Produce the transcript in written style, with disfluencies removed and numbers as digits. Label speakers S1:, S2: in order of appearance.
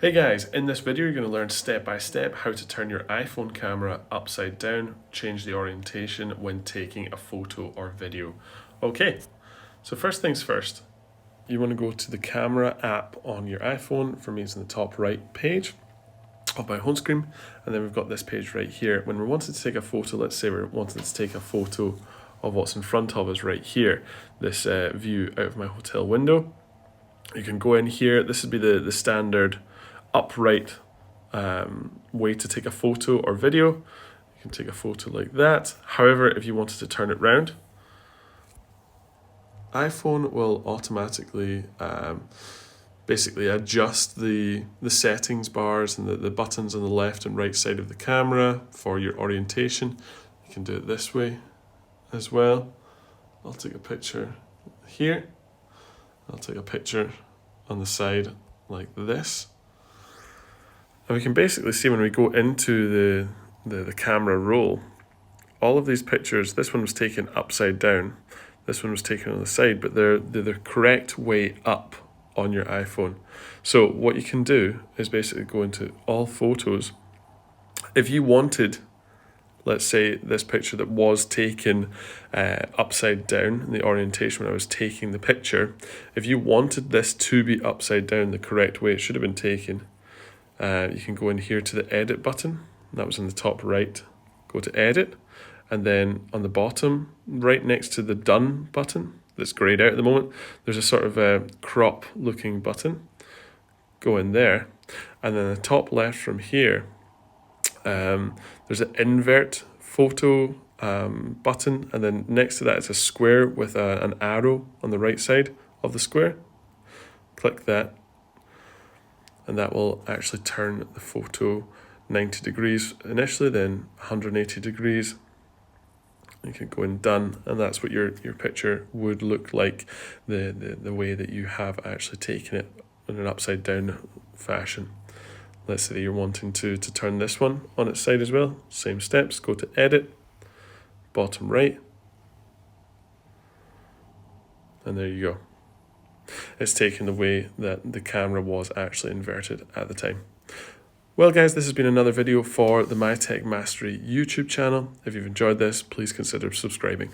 S1: Hey guys, in this video you're going to learn step by step how to turn your iPhone camera upside down, change the orientation when taking a photo or video. Okay, so first things first, you want to go to the camera app on your iPhone. For me it's in the top right page of my home screen, and then we've got this page right here. When we're wanting to take a photo, let's say we're wanting to take a photo of what's in front of us right here, this view out of my hotel window. You can go in here. This would be the standard upright way to take a photo or video. You can take a photo like that. However, if you wanted to turn it round, iPhone will automatically basically adjust the settings bars and the buttons on the left and right side of the camera for your orientation. You can do it this way as well. I'll take a picture here. I'll take a picture on the side like this. And we can basically see when we go into the camera roll, all of these pictures, this one was taken upside down, this one was taken on the side, but they're the correct way up on your iPhone. So what you can do is basically go into all photos. If you wanted, let's say this picture that was taken upside down, in the orientation when I was taking the picture, if you wanted this to be upside down the correct way it should have been taken, you can go in here to the edit button. That was in the top right. Go to edit, and then on the bottom, right next to the done button, that's grayed out at the moment, there's a sort of a crop looking button. Go in there, and then the top left from here, there's an invert photo button, and then next to that is a square with an arrow on the right side of the square. Click that, and that will actually turn the photo 90 degrees initially, then 180 degrees. You can go in done, and that's what your picture would look like, the way that you have actually taken it in an upside down fashion. Let's say you're wanting to turn this one on its side as well. Same steps, go to edit, bottom right, and there you go. It's taken the way that the camera was actually inverted at the time. Well guys, this has been another video for the My Tech Mastery YouTube channel. If you've enjoyed this, please consider subscribing.